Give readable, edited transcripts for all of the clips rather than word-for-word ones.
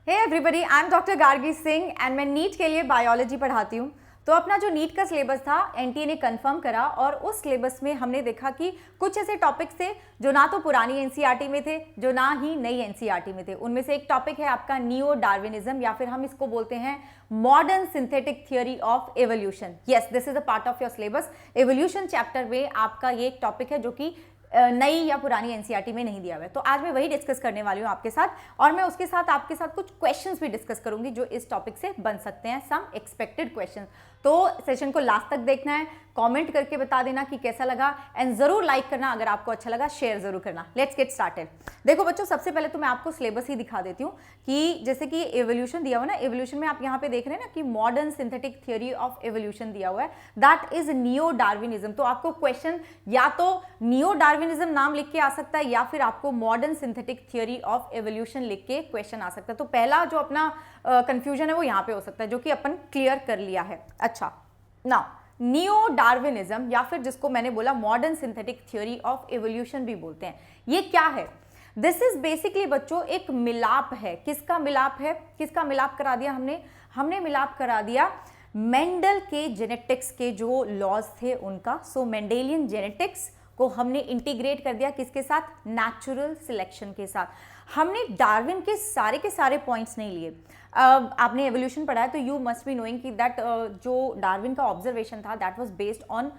Hey everybody, I am doctor Gargi Singh and मैं NEET के लिए बायोलॉजी पढ़ाती हूँ। तो अपना जो नीट का सिलेबस था एनटीए ने कंफर्म करा और उस सिलेबस में हमने देखा कि कुछ ऐसे टॉपिक्स थे जो ना तो पुरानी एनसीईआरटी में थे, जो ना ही नई एनसीईआरटी में थे। उनमें से एक टॉपिक है आपका नियो डार्विनिज्म, या फिर हम इसको बोलते हैं modern synthetic theory of evolution. Yes, this is a part of your syllabus. Evolution chapter में आपका ये एक टॉपिक है जो कि नई या पुरानी एनसीईआरटी में नहीं दिया हुआ है। तो आज मैं वही डिस्कस करने वाली हूँ आपके साथ, और मैं उसके साथ आपके साथ कुछ क्वेश्चंस भी डिस्कस करूंगी जो इस टॉपिक से बन सकते हैं, सम एक्सपेक्टेड क्वेश्चंस। तो सेशन को लास्ट तक देखना है, कमेंट करके बता देना कि कैसा लगा, एंड जरूर लाइक करना अगर आपको अच्छा लगा, शेयर जरूर करना। Let's get started. देखो बच्चों, सबसे पहले तो मैं आपको सिलेबस ही दिखा देती हूँ कि जैसे कि एवोल्यूशन दिया हुआ ना, एवोल्यूशन में आप यहाँ पे देख रहे हैं ना कि modern synthetic theory of evolution दिया हुआ है, दैट इज नियो डार्विनिज्म। तो आपको क्वेश्चन या तो नियो डार्विनिज्म नाम लिख के आ सकता है या फिर आपको modern synthetic theory of evolution लिख के क्वेश्चन आ सकता है। तो पहला जो अपना कंफ्यूजन है वो यहाँ पे हो सकता है, जो कि अपन क्लियर कर लिया है। अच्छा, नाउ नियो डार्विनिज्म या फिर जिसको मैंने बोला modern synthetic theory of evolution भी बोलते हैं, ये क्या है? दिस इज बेसिकली बच्चों एक मिलाप है। किसका मिलाप है? किसका मिलाप करा दिया हमने मिलाप करा दिया मेंडल के जेनेटिक्स के जो लॉज थे उनका। सो मेंडेलियन जेनेटिक्स को हमने इंटीग्रेट कर दिया किसके साथ? नेचुरल सिलेक्शन के साथ। हमने डार्विन के सारे पॉइंट्स नहीं लिए। आपने एवोल्यूशन पढ़ा है तो यू मस्ट बी नोइंग कि दैट जो डार्विन का ऑब्जर्वेशन था that was based on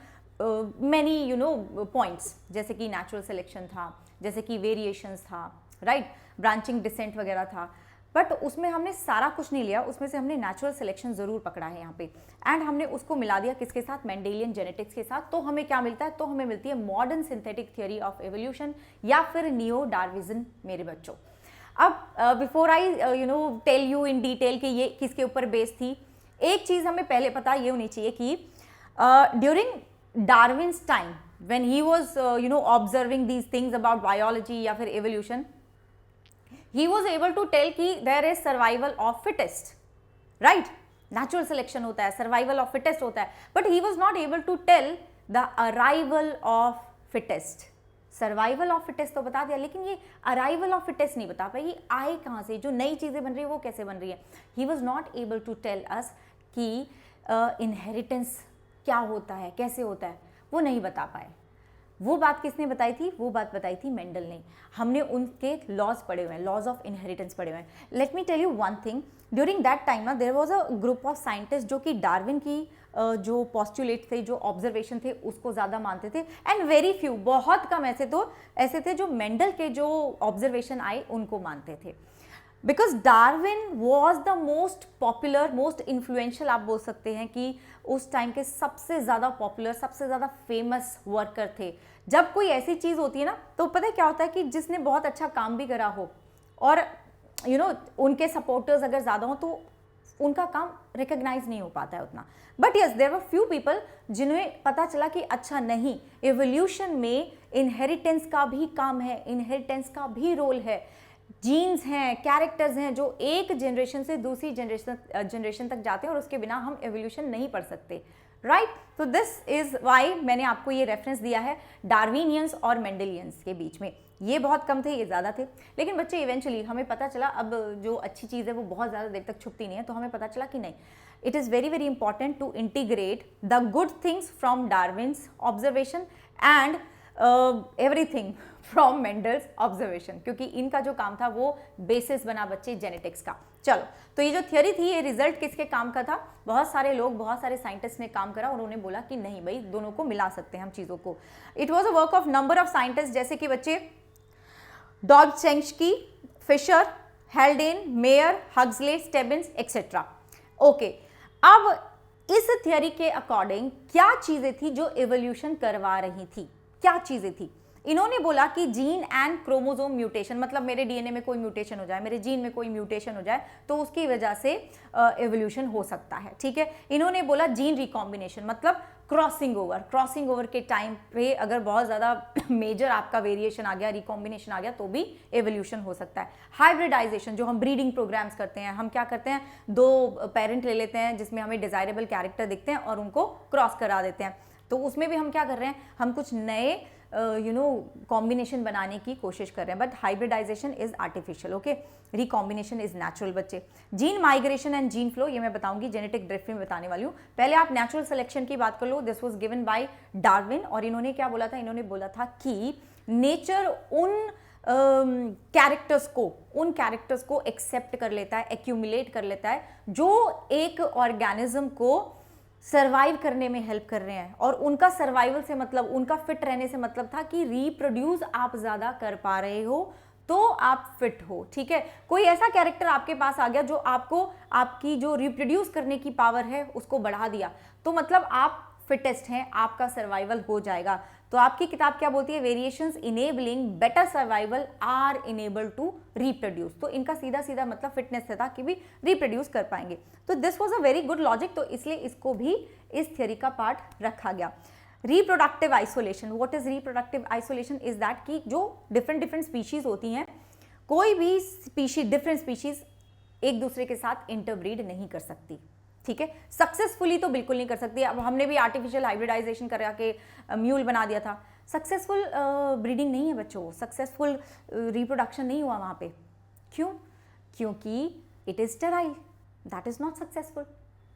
many points, जैसे कि नेचुरल सिलेक्शन था, जैसे कि वेरिएशंस था, राइट, ब्रांचिंग डिसेंट वगैरह था। बट उसमें हमने सारा कुछ नहीं लिया, उसमें से हमने नेचुरल सिलेक्शन जरूर पकड़ा है यहाँ पे, एंड हमने उसको मिला दिया किसके साथ? मेंडेलियन जेनेटिक्स के साथ। तो हमें क्या मिलता है? तो हमें मिलती है modern synthetic theory of evolution या फिर नियो डार्विनिज्म मेरे बच्चों। अब before I tell you in detail कि ये किसके ऊपर बेस थी, एक चीज हमें पहले पता ये होनी चाहिए कि during Darwin's time when he was observing these things about biology या फिर evolution, he was able to tell कि there is survival of fittest, right? Natural selection होता है, survival of fittest होता है, but he was not able to tell the arrival of fittest. Survival of fittest तो बता दिया, लेकिन ये अराइवल ऑफ फिटेस्ट नहीं बता पाई। ये आए कहाँ से? जो नई चीज़ें बन रही है वो कैसे बन रही है? He was not able to tell us कि इनहेरिटेंस क्या होता है, कैसे होता है, वो नहीं बता पाए। वो बात किसने बताई थी? वो बात बताई थी मेंडल ने। हमने उनके लॉज पढ़े हुए हैं, लॉज ऑफ इनहेरिटेंस पढ़े हुए हैं। Let me tell you one thing, during that time ना there was a group of scientist जो कि डार्विन की जो पॉस्टुलेट थे, जो ऑब्जर्वेशन थे, उसको ज़्यादा मानते थे, एंड वेरी फ्यू, बहुत कम ऐसे थे जो मेंडल के जो ऑब्जर्वेशन आए उनको मानते थे। Because Darwin was the most popular, most influential, आप बोल सकते हैं कि उस टाइम के सबसे ज़्यादा पॉपुलर, सबसे ज़्यादा फेमस वर्कर थे। जब कोई ऐसी चीज़ होती है ना, तो पता है क्या होता है कि जिसने बहुत अच्छा काम भी करा हो और उनके सपोर्टर्स अगर ज़्यादा हो तो उनका काम रिकग्नाइज नहीं हो पाता है उतना। But yes, there were few people जिन्हें पता चला कि अच्छा नहीं, एवोल्यूशन में इनहेरिटेंस का भी काम है, इनहेरिटेंस का भी रोल है, जीन्स हैं, कैरेक्टर्स हैं जो एक जनरेशन से दूसरी जनरेशन तक जाते हैं और उसके बिना हम एवोल्यूशन नहीं पढ़ सकते, राइट? तो दिस इज वाई मैंने आपको ये रेफरेंस दिया है डार्विनियंस और मेंडेलियंस के बीच में। ये बहुत कम थे, ये ज़्यादा थे, लेकिन बच्चे इवेंचुअली हमें पता चला, अब जो अच्छी चीज़ है वो बहुत ज़्यादा देर तक छुपती नहीं है, तो हमें पता चला कि नहीं, it is very very important to integrate the good things from Darwin's observation and everything from Mendel's observation, क्योंकि इनका जो काम था वो बेसिस बना बच्चे जेनेटिक्स का। चलो, तो ये जो थियोरी थी, ये रिजल्ट किसके काम का था? बहुत सारे लोग, बहुत सारे साइंटिस्ट ने काम करा, उन्होंने बोला कि नहीं भाई, दोनों को मिला सकते हैं हम चीज़ों को। It was a work of number of scientist, जैसे कि बच्चे Dobzhansky, Fisher, Haldane, Mayr, Huxley, Stebbins etcetera. Okay, अब इस थियोरी के अकॉर्डिंग क्या चीज़ें थी जो एवोल्यूशन करवा रही थी? क्या चीज़ें थी? इन्होंने बोला कि जीन एंड क्रोमोसोम म्यूटेशन, मतलब मेरे डीएनए में कोई म्यूटेशन हो जाए, मेरे जीन में कोई म्यूटेशन हो जाए, तो उसकी वजह से एवोल्यूशन हो सकता है, ठीक है। इन्होंने बोला जीन रिकॉम्बिनेशन, मतलब क्रॉसिंग ओवर के टाइम पे अगर बहुत ज़्यादा मेजर आपका वेरिएशन आ गया, रिकॉम्बिनेशन आ गया, तो भी एवोल्यूशन हो सकता है। हाइब्रिडाइजेशन, जो हम ब्रीडिंग प्रोग्राम्स करते हैं, हम क्या करते हैं, दो पेरेंट ले लेते हैं जिसमें हमें डिजायरेबल कैरेक्टर दिखते हैं और उनको क्रॉस करा देते हैं, तो उसमें भी हम क्या कर रहे हैं, हम कुछ नए कॉम्बिनेशन बनाने की कोशिश कर रहे हैं, but hybridization is artificial, okay, recombination is natural बच्चे। Gene migration and gene flow ये मैं बताऊंगी, जेनेटिक ड्रिफ्ट में बताने वाली हूँ। पहले आप नेचुरल सिलेक्शन की बात कर लो, this was given by Darwin, और इन्होंने क्या बोला था, इन्होंने बोला था कि नेचर उन कैरेक्टर्स को एक्सेप्ट कर लेता है, एक्यूमुलेट कर लेता है जो एक ऑर्गेनिज्म को सर्वाइव करने में हेल्प कर रहे हैं, और उनका सर्वाइवल से मतलब, उनका फिट रहने से मतलब था कि रिप्रोड्यूस आप ज्यादा कर पा रहे हो तो आप फिट हो, ठीक है। कोई ऐसा कैरेक्टर आपके पास आ गया जो आपको आपकी जो रिप्रोड्यूस करने की पावर है उसको बढ़ा दिया, तो मतलब आप फिटेस्ट हैं, आपका सर्वाइवल हो जाएगा। तो आपकी किताब क्या बोलती है, variations enabling better survival are enable to reproduce. तो इनका सीधा सीधा मतलब फिटनेस से था कि भी रिप्रोड्यूस कर पाएंगे। तो this was a very good logic, तो इसलिए इसको भी इस थ्योरी का पार्ट रखा गया। Reproductive isolation, what is reproductive isolation is that कि जो डिफरेंट स्पीशीज होती हैं, कोई भी स्पीशीज, डिफरेंट स्पीशीज एक दूसरे के साथ इंटरब्रीड नहीं कर सकती, ठीक है। सक्सेसफुली तो बिल्कुल नहीं कर सकती। अब हमने भी आर्टिफिशियल हाइब्रिडाइजेशन करा के म्यूल बना दिया था, सक्सेसफुल ब्रीडिंग नहीं है बच्चों, सक्सेसफुल रिप्रोडक्शन नहीं हुआ वहाँ पे। क्यों? क्योंकि it is sterile, that is not successful.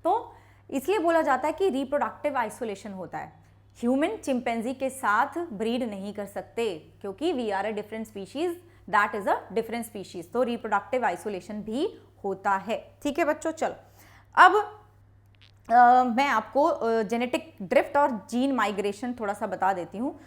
तो इसलिए बोला जाता है कि रिप्रोडक्टिव आइसोलेशन होता है। ह्यूमन चिंपैंजी के साथ ब्रीड नहीं कर सकते क्योंकि we are a different species, that is a different species. तो रिप्रोडक्टिव आइसोलेशन भी होता है, ठीक है बच्चों। चलो अब मैं आपको जेनेटिक ड्रिफ्ट और जीन माइग्रेशन थोड़ा सा बता देती हूँ।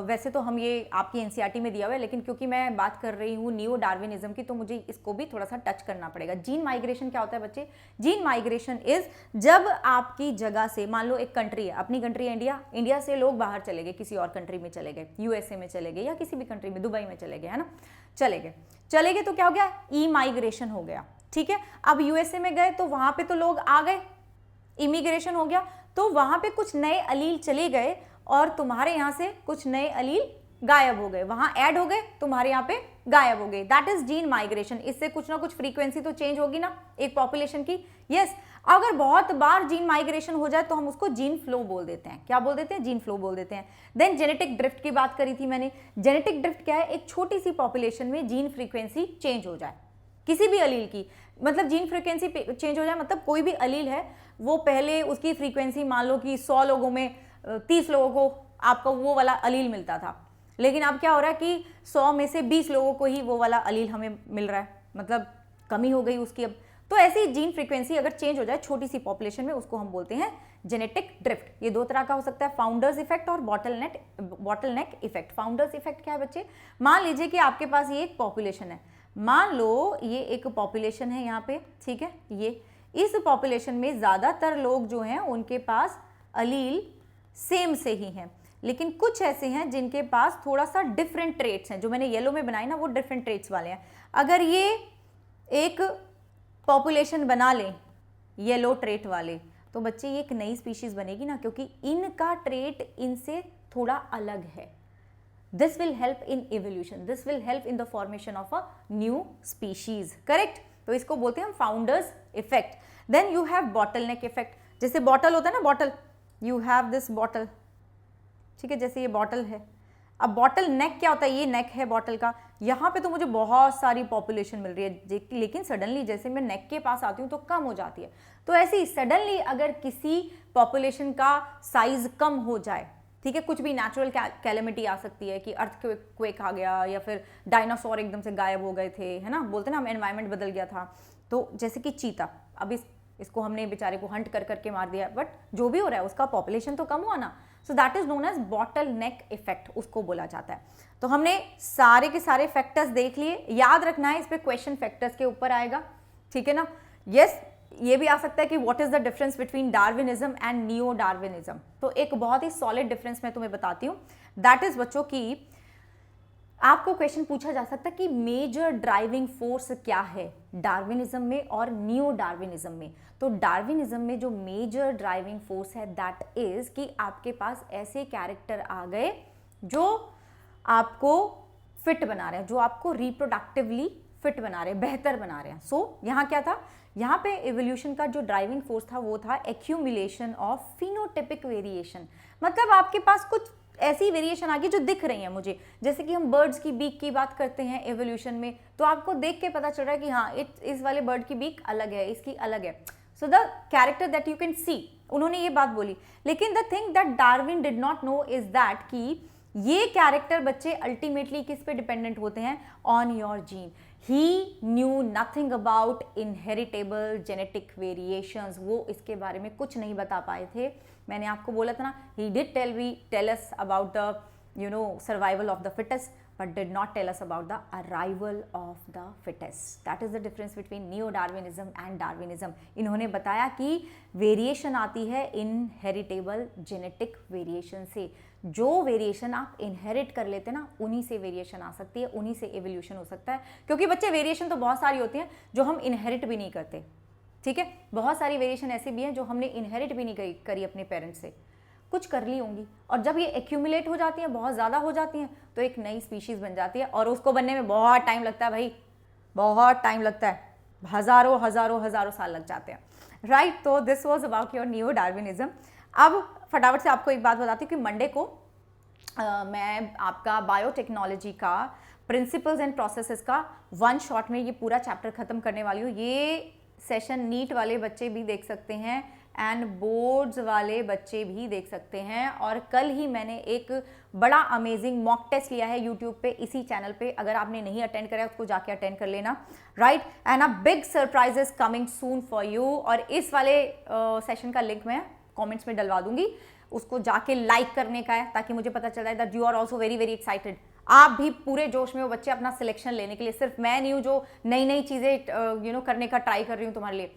वैसे तो हम ये आपकी एनसीईआरटी में दिया हुआ है, लेकिन क्योंकि मैं बात कर रही हूँ नियो डार्विनिज्म की, तो मुझे इसको भी थोड़ा सा टच करना पड़ेगा। जीन माइग्रेशन क्या होता है बच्चे? जीन माइग्रेशन इज जब आपकी जगह से, मान लो एक कंट्री है, अपनी कंट्री है इंडिया, इंडिया से लोग बाहर चले गए, किसी और कंट्री में चले गए, यूएसए में चले गए या किसी भी कंट्री में, दुबई में चले गए, है ना, चले गए तो क्या हो गया? ई माइग्रेशन हो गया, ठीक है। अब यूएसए में गए तो वहां पे तो लोग आ गए, इमिग्रेशन हो गया, तो वहां पे कुछ नए अलील चले गए और तुम्हारे यहां से कुछ नए अलील गायब हो गए, वहां ऐड हो गए, तुम्हारे यहाँ पे गायब हो गए, दैट इज जीन माइग्रेशन। इससे कुछ ना कुछ फ्रीक्वेंसी तो चेंज होगी ना एक पॉपुलेशन की। यस, अगर बहुत बार जीन माइग्रेशन हो जाए तो हम उसको जीन फ्लो बोल देते हैं। क्या बोल देते हैं? जीन फ्लो बोल देते हैं। देन जेनेटिक ड्रिफ्ट की बात करी थी मैंने। जेनेटिक ड्रिफ्ट क्या है? एक छोटी सी पॉपुलेशन में जीन फ्रीक्वेंसी चेंज हो जाए, किसी भी अलील की, मतलब जीन फ्रीक्वेंसी चेंज हो जाए, मतलब कोई भी अलील है वो पहले उसकी फ्रीक्वेंसी, मान लो कि 100 लोगों में 30 लोगों को आपको वो वाला अलील मिलता था, लेकिन अब क्या हो रहा है कि 100 में से 20 लोगों को ही वो वाला अलील हमें मिल रहा है, मतलब कमी हो गई उसकी अब। तो ऐसी जीन फ्रीक्वेंसी अगर चेंज हो जाए छोटी सी पॉपुलेशन में, उसको हम बोलते हैं जेनेटिक ड्रिफ्ट। ये दो तरह का हो सकता है, फाउंडर्स इफेक्ट और बॉटलनेक इफेक्ट। फाउंडर्स इफेक्ट क्या है बच्चे? मान लीजिए कि आपके पास ये एक पॉपुलेशन है, मान लो ये एक पॉपुलेशन है यहाँ पे, ठीक है, ये इस पॉपुलेशन में ज्यादातर लोग जो हैं उनके पास अलील सेम से ही हैं, लेकिन कुछ ऐसे हैं जिनके पास थोड़ा सा डिफरेंट ट्रेट्स हैं, जो मैंने येलो में बनाई ना वो डिफरेंट ट्रेट्स वाले हैं। अगर ये एक पॉपुलेशन बना लें येलो ट्रेट वाले, तो बच्चे ये एक नई स्पीशीज बनेगी ना, क्योंकि इनका ट्रेट इनसे थोड़ा अलग है। This will help in evolution. This will help in the formation of a new species. Correct? तो इसको बोलते हैं हम founders effect. Then you have bottleneck effect. जैसे बॉटल होता है ना, bottle, you have this bottle, ठीक है, जैसे ये बॉटल है। अब बॉटल नेक क्या होता है? ये नेक है बॉटल का, यहाँ पे तो मुझे बहुत सारी पॉपुलेशन मिल रही है, लेकिन सडनली जैसे मैं नेक के पास आती हूँ तो कम हो जाती है। तो ऐसे ही सडनली अगर किसी पॉपुलेशन का साइज कम हो जाए, ठीक है, कुछ भी नेचुरल कैलेमिटी आ सकती है कि अर्थक्वेक आ गया या फिर डायनासोर एकदम से गायब हो गए थे, है ना, बोलते ना हम, एनवायरनमेंट बदल गया था। तो जैसे कि चीता, अब इसको हमने बेचारे को हंट कर करके मार दिया, बट जो भी हो रहा है उसका पॉपुलेशन तो कम हुआ ना। So that is known as bottleneck effect, उसको बोला जाता है। तो हमने सारे के सारे फैक्टर्स देख लिए, याद रखना है इस पे क्वेश्चन फैक्टर्स के ऊपर आएगा, ठीक है ना। यस, ये भी आ सकता है कि what is the difference between Darwinism and neo Darwinism. तो एक बहुत ही सॉलिड डिफरेंस मैं तुम्हें बताती हूँ, दैट इज बच्चों की आपको क्वेश्चन पूछा जा सकता है कि मेजर ड्राइविंग फोर्स क्या है डार्विनिज्म में और नियो डार्विनिज्म में। तो डार्विनिज्म में जो मेजर ड्राइविंग फोर्स है दैट इज कि आपके पास ऐसे कैरेक्टर आ गए जो आपको फिट बना रहे हैं, जो आपको रिप्रोडक्टिवली फिट बना रहे हैं, बेहतर बना रहे हैं। सो यहाँ क्या था? यहाँ पे एवोल्यूशन का जो ड्राइविंग फोर्स था वो था एक्यूमुलेशन ऑफ फिनोटिपिक वेरिएशन। मतलब आपके पास कुछ ऐसी वेरिएशन आ गई जो दिख रही है मुझे, जैसे कि हम बर्ड्स की बीक की बात करते हैं एवोल्यूशन में, तो आपको देख के पता चल रहा है कि हाँ इस वाले बर्ड की बीक अलग है, इसकी अलग है। So the character that you can see, उन्होंने ये बात बोली। लेकिन the thing that Darwin did not know is that कि ये कैरेक्टर बच्चे अल्टीमेटली किस पे डिपेंडेंट होते हैं, on your gene. He knew nothing about inheritable genetic variations, वो इसके बारे में कुछ नहीं बता पाए थे। मैंने आपको बोला था ना, he did tell us about the survival of the fittest, but did not tell us about the arrival of the fittest. That is the difference between neo-Darwinism and Darwinism. इन्होंने बताया कि वेरिएशन आती है इनहेरिटेबल जेनेटिक वेरिएशन से। जो variation आप inherit कर लेते हैं ना, उन्हीं से वेरिएशन आ सकती है, उन्हीं से एवोल्यूशन हो सकता है। क्योंकि बच्चे वेरिएशन तो बहुत सारी होती हैं जो हम इनहेरिट भी नहीं करते, ठीक है। बहुत सारी वेरिएशन ऐसी भी हैं जो हमने इनहेरिट भी नहीं करी अपने पेरेंट्स से, कुछ कर ली होंगी, और जब ये एक्यूमुलेट हो जाती हैं, बहुत ज़्यादा हो जाती हैं, तो एक नई स्पीशीज़ बन जाती है, और उसको बनने में बहुत टाइम लगता है भाई, बहुत टाइम लगता है, हज़ारों हज़ारों हज़ारों साल लग जाते हैं, राइट। तो this was about your new Darwinism. अब फटाफट से आपको एक बात बताती हूँ कि मंडे को मैं आपका बायोटेक्नोलॉजी का प्रिंसिपल्स एंड प्रोसेसेस का वन शॉट में ये पूरा चैप्टर ख़त्म करने वाली हूँ। ये सेशन नीट वाले बच्चे भी देख सकते हैं एंड बोर्ड्स वाले बच्चे भी देख सकते हैं। और कल ही मैंने एक बड़ा अमेजिंग मॉक टेस्ट लिया है यूट्यूब पे, इसी चैनल पे। अगर आपने नहीं अटेंड करा उसको जाके अटेंड कर लेना, right. And a big surprise is coming soon for you. और इस वाले सेशन का लिंक मैं कमेंट्स में डलवा दूंगी, उसको जाके लाइक करने का है, ताकि मुझे पता चल जाए that you are also very very excited. आप भी पूरे जोश में हो बच्चे अपना सिलेक्शन लेने के लिए। सिर्फ मैं नहीं हूँ जो नई नई चीज़ें करने का ट्राई कर रही हूँ तुम्हारे लिए,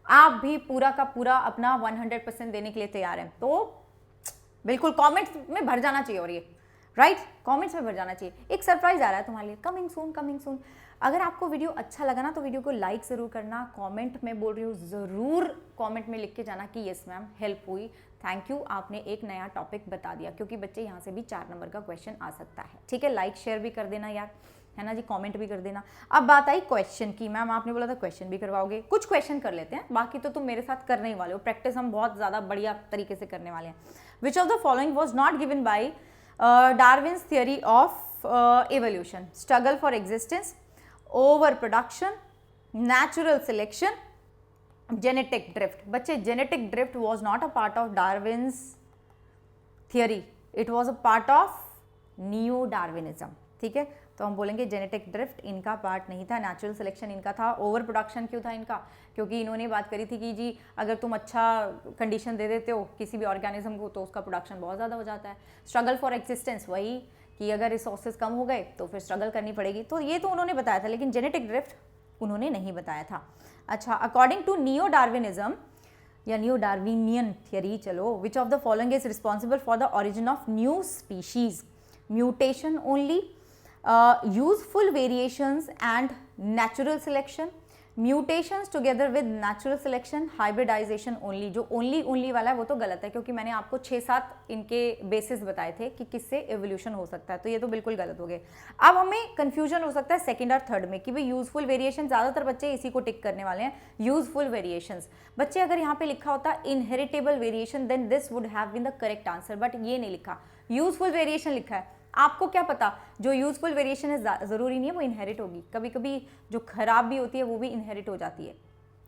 आप भी पूरा का पूरा अपना 100% देने के लिए तैयार हैं। तो बिल्कुल कमेंट्स में भर जाना चाहिए, और ये राइट कमेंट्स में भर जाना चाहिए। एक सरप्राइज आ रहा है तुम्हारे लिए, कमिंग सून कमिंग सून। अगर आपको वीडियो अच्छा लगा ना तो वीडियो को लाइक ज़रूर करना, कमेंट में बोल रही हूँ ज़रूर कमेंट में लिख के जाना कि यस मैम हेल्प हुई, थैंक यू, आपने एक नया टॉपिक बता दिया, क्योंकि बच्चे यहाँ से भी 4 नंबर का क्वेश्चन आ सकता है, ठीक है। लाइक शेयर भी कर देना यार, है ना जी, कमेंट भी कर देना। अब बात आई क्वेश्चन की, मैम आपने बोला था क्वेश्चन भी करवाओगे, कुछ क्वेश्चन कर लेते हैं, बाकी तो तुम मेरे साथ करने ही वाले हो, प्रैक्टिस हम बहुत ज़्यादा बढ़िया तरीके से करने वाले हैं। Which of the following was not given by Darwin's theory of evolution? Struggle for existence, over production, natural selection, genetic drift. बच्चे genetic drift was not a part of Darwin's theory, it was a part of neo Darwinism, ठीक है। तो हम बोलेंगे genetic drift इनका part नहीं था, natural selection इनका था। ओवर प्रोडक्शन क्यों था इनका? क्योंकि इन्होंने बात करी थी कि जी अगर तुम अच्छा कंडीशन दे देते हो किसी भी ऑर्गेनिज्म को तो उसका प्रोडक्शन बहुत ज़्यादा हो जाता है। स्ट्रगल फॉर एक्जिस्टेंस, वही कि अगर रिसोर्सेज कम हो गए तो फिर स्ट्रगल करनी पड़ेगी, तो ये तो उन्होंने बताया था, लेकिन जेनेटिक ड्रिफ्ट उन्होंने नहीं बताया था। अच्छा, अकॉर्डिंग टू नियो डार्विनिज्म या न्यू डार्विनियन थियरी, चलो, which of the following is responsible for the origin of new species? Mutation only, useful variations and natural selection, mutations together with natural selection, hybridization only। जो only वाला है वो तो गलत है, क्योंकि मैंने आपको 6-7 इनके बेसिस बताए थे कि किससे एवोल्यूशन हो सकता है, तो ये तो बिल्कुल गलत हो गए। अब हमें कंफ्यूजन हो सकता है सेकंड और थर्ड में कि भाई यूजफुल वेरिएशन, ज़्यादातर बच्चे इसी को टिक करने वाले हैं, यूजफुल वेरिएशंस। बच्चे अगर यहाँ पे लिखा होता inheritable variation then this would have been the correct answer, but ये नहीं लिखा, यूजफुल वेरिएशन लिखा है। आपको क्या पता जो यूजफुल वेरिएशन है ज़रूरी नहीं है वो इनहेरिट होगी, कभी कभी जो खराब भी होती है वो भी इनहेरिट हो जाती है।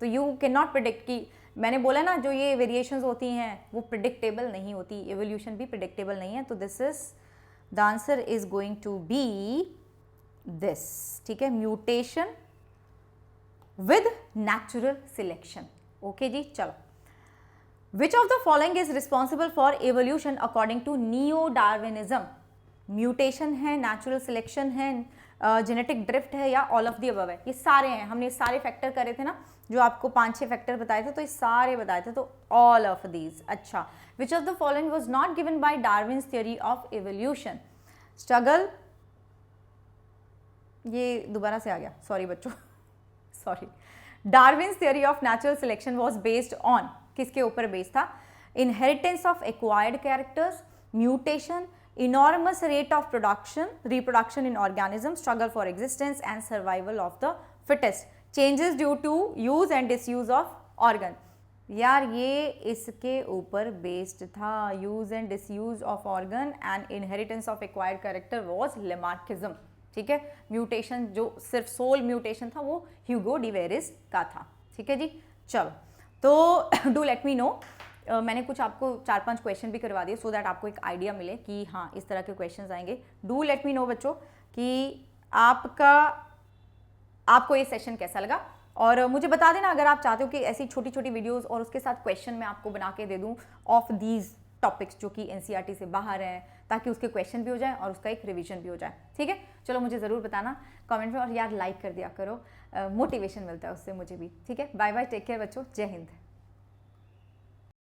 तो यू कैन नॉट प्रिडिक्ट कि मैंने बोला ना जो ये वेरिएशंस होती हैं वो प्रिडिक्टेबल नहीं होती, एवोल्यूशन भी प्रिडिक्टेबल नहीं है। तो this is the answer is going to be this, ठीक है, mutation with natural selection. Okay जी, चलो। Which of the following is responsible for evolution according to neo Darwinism? Mutation है, नेचुरल सिलेक्शन है, जेनेटिक ड्रिफ्ट है, या all of the above है? ये सारे हैं, हमने सारे फैक्टर करे थे ना, जो आपको 5-6 फैक्टर बताए थे, तो ये सारे बताए थे, तो ऑल ऑफ दीज। अच्छा, which of the following was not given by Darwin's theory of evolution? Struggle, ये दोबारा से आ गया, सॉरी बच्चों, sorry. Darwin's theory of natural selection was based on, किसके ऊपर बेस्ड था? Inheritance of acquired characters, mutation, enormous rate of reproduction in organisms, struggle for existence and survival of the fittest, changes due to use and disuse of organ। यार ये इसके ऊपर based था, use and disuse of organ and inheritance of acquired character was Lamarckism. ठीक है, mutation जो सिर्फ soul mutation था वो ह्यूगो डिवेरिस का था। ठीक है जी, चलो तो डू लेट मी नो। मैंने कुछ आपको 4-5 क्वेश्चन भी करवा दिए सो दैट आपको एक आइडिया मिले कि हाँ इस तरह के क्वेश्चंस आएंगे। डू लेट मी नो बच्चों कि आपको ये सेशन कैसा लगा, और मुझे बता देना अगर आप चाहते हो कि ऐसी छोटी छोटी वीडियोस और उसके साथ क्वेश्चन मैं आपको बना के दे दूं ऑफ दीज टॉपिक्स जो कि एनसीईआरटी से बाहर हैं, ताकि उसके क्वेश्चन भी हो जाए और उसका एक रिवीजन भी हो जाए। ठीक है, चलो मुझे ज़रूर बताना कमेंट में, और यार लाइक कर दिया करो, मोटिवेशन मिलता है उससे मुझे भी। ठीक है, बाय बाय, टेक केयर बच्चों, जय हिंद।